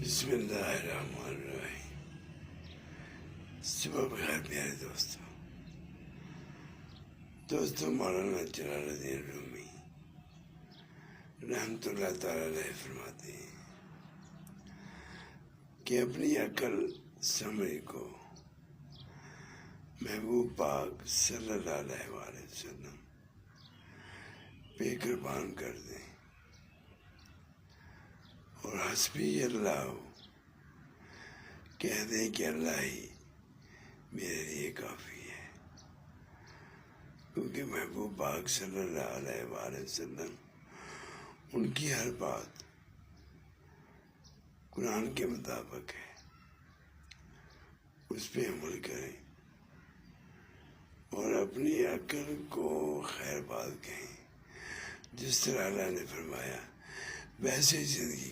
بسم اللہ الرحمن الرحیم۔ صبح بخیر پیارے دوستوں مولانا جلال الدین رومی رحمۃ اللہ تعالی علیہ فرماتے ہیں کہ اپنی عقل سمجھ کو محبوب پاک صلی اللہ علیہ وآلہ وسلم پہ قربان کر دیں اور حسبی اللہ کہہ دیں کہ اللہ ہی میرے لیے کافی ہے، کیونکہ محبوب پاک صلی اللہ علیہ وآلہ وسلم ان کی ہر بات قرآن کے مطابق ہے، اس پہ عمل کریں اور اپنی عقل کو خیر بات کہیں، جس طرح اللہ نے فرمایا ویسے زندگی